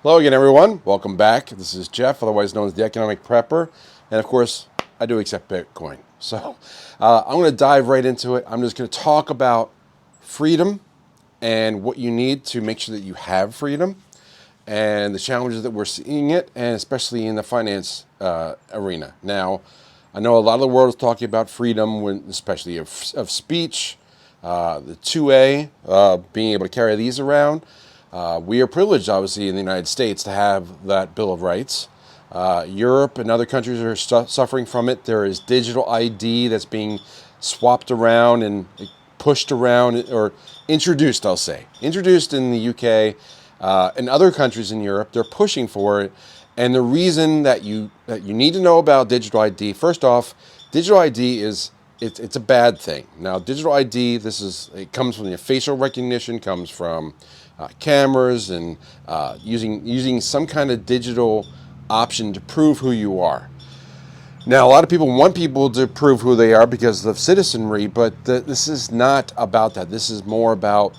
Hello again, everyone. Welcome back. This is Jeff, otherwise known as the Economic Prepper. And of course, I do accept Bitcoin. So I'm going to dive right into it. I'm just going to talk about freedom and what you need to make sure that you have freedom and the challenges that we're seeing it, and especially in the finance arena. Now, I know a lot of the world is talking about freedom, especially of speech, the 2A, being able to carry these around. We are privileged, obviously, in the United States to have that Bill of Rights. Europe and other countries are suffering from it. There is digital ID that's being swapped around and pushed around, or introduced, I'll say. Introduced in the UK and other countries in Europe. They're pushing for it. And the reason that you need to know about digital ID, first off, digital ID is it's a bad thing. Now, digital ID, it comes from the facial recognition, comes from cameras and using some kind of digital option to prove who you are. Now, a lot of people want people to prove who they are because of citizenry, but this is not about that. This is more about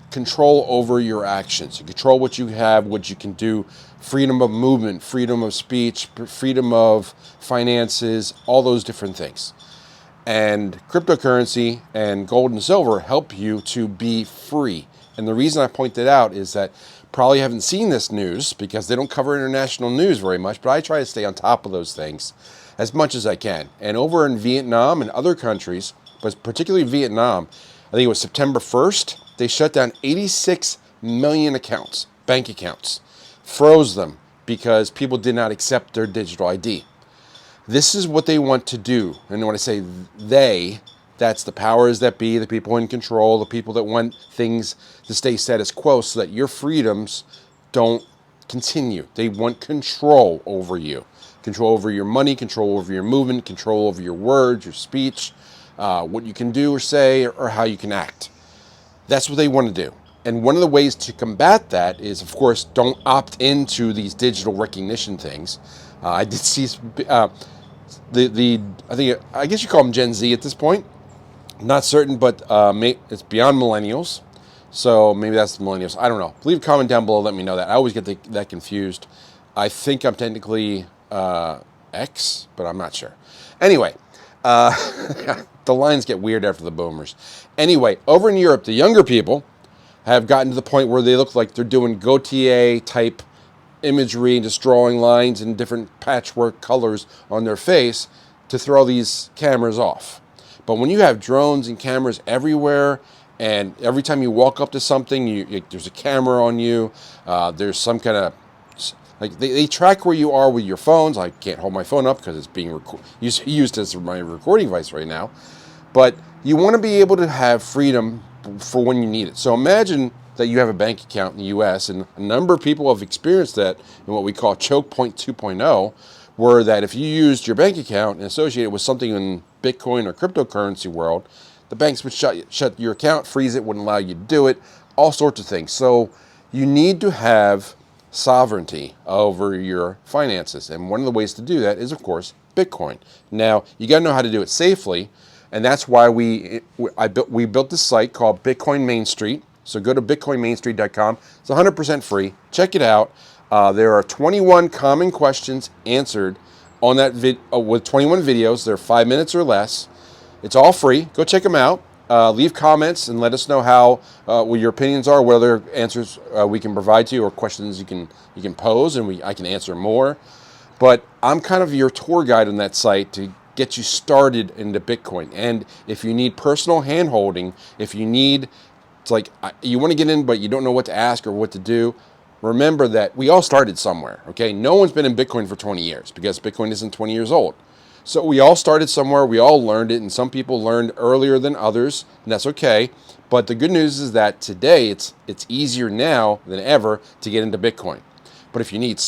control over your actions. You control what you have, what you can do, freedom of movement, freedom of speech, freedom of finances, all those different things. And cryptocurrency and gold and silver help you to be free. And the reason I point that out is that probably haven't seen this news because they don't cover international news very much, but I try to stay on top of those things as much as I can. And over in Vietnam and other countries, but particularly Vietnam, I think it was September 1st, they shut down 86 million accounts, bank accounts, froze them because people did not accept their digital ID. This is what they want to do. And when I say they, that's the powers that be, the people in control, the people that want things to stay status quo so that your freedoms don't continue. They want control over you. Control over your money, control over your movement, control over your words, your speech, what you can do or say, or how you can act. That's what they want to do. And one of the ways to combat that is, of course, don't opt into these digital recognition things. I did see I guess you call them Gen Z at this point. Not certain, but it's beyond millennials. So maybe that's the millennials. I don't know. Leave a comment down below. Let me know that. I always get that confused. I think I'm technically X, but I'm not sure. Anyway, the lines get weird after the boomers. Anyway, over in Europe, the younger people have gotten to the point where they look like they're doing Gautier type imagery and just drawing lines in different patchwork colors on their face to throw these cameras off. But when you have drones and cameras everywhere, and every time you walk up to something, there's a camera on you, there's some kind of, like they track where you are with your phones. I can't hold my phone up because it's being used as my recording device right now. But you want to be able to have freedom for when you need it. So imagine that you have a bank account in the U.S., and a number of people have experienced that in what we call choke point 2.0, where that if you used your bank account and associated it with something in Bitcoin or cryptocurrency world, the banks would shut your account, freeze it, wouldn't allow you to do it, all sorts of things. So you need to have sovereignty over your finances. And one of the ways to do that is, of course, Bitcoin. Now, you got to know how to do it safely, and that's why we built this site called Bitcoin Main Street. So go to bitcoinmainstreet.com. It's 100% free. Check it out. There are 21 common questions answered on that with 21 videos. They're 5 minutes or less. It's all free. Go check them out. Leave comments and let us know how what your opinions are, what other answers we can provide to you, or questions you can pose, and I can answer more. But I'm kind of your tour guide on that site to get you started into Bitcoin. And if you need personal hand-holding, if you need, it's like you want to get in but you don't know what to ask or what to do, remember that we all started somewhere, okay? No one's been in Bitcoin for 20 years because Bitcoin isn't 20 years old. So we all started somewhere, we all learned it, and some people learned earlier than others, and that's okay. But the good news is that today it's easier now than ever to get into Bitcoin. But if you need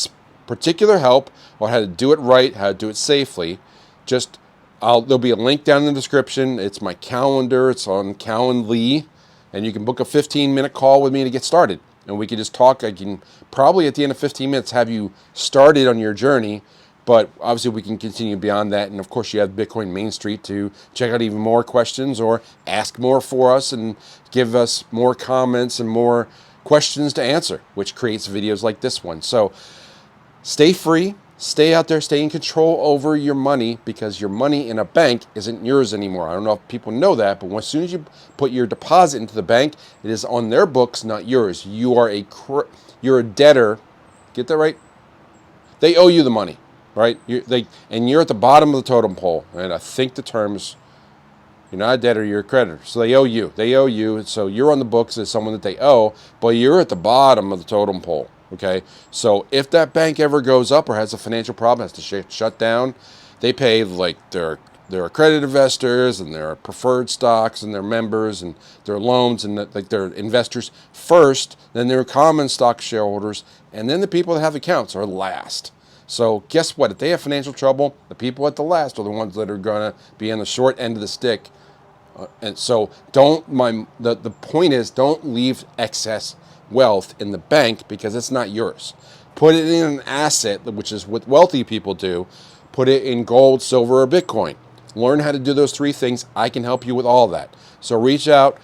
particular help on how to do it right, how to do it safely, there'll be a link down in the description. It's my calendar, it's on Calendly, and you can book a 15-minute call with me to get started. And we can just talk. I can probably at the end of 15 minutes have you started on your journey, but obviously we can continue beyond that. And of course you have Bitcoin Main Street to check out even more questions or ask more for us and give us more comments and more questions to answer, which creates videos like this one. So stay free, stay out there, stay in control over your money, because your money in a bank isn't yours anymore. I don't know if people know that, but as soon as you put your deposit into the bank, it is on their books, not yours. You're a debtor. Get that right? They owe you the money, right? And you're at the bottom of the totem pole. And I think the terms, you're not a debtor, you're a creditor. So they owe you. They owe you. So you're on the books as someone that they owe, but you're at the bottom of the totem pole. Okay, so if that bank ever goes up or has a financial problem, has to shut down, they pay like their accredited investors and their preferred stocks and their members and their loans and like their investors first, then their common stock shareholders, and then the people that have accounts are last. So guess what? If they have financial trouble, the people at the last are the ones that are going to be on the short end of the stick. And so the point is, don't leave excess wealth in the bank because it's not yours. Put it in an asset, which is what wealthy people do. Put it in gold, silver, or Bitcoin. Learn how to do those three things. I can help you with all that. So reach out.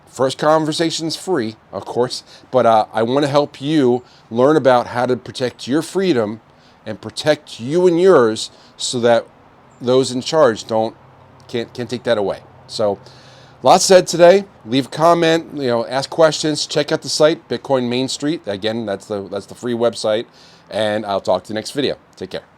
First conversation is free, of course, but I want to help you learn about how to protect your freedom and protect you and yours, so that those in charge can't take that away. So lots said today. Leave a comment, ask questions. Check out the site, Bitcoin Main Street. Again, that's the free website. And I'll talk to you next video. Take care.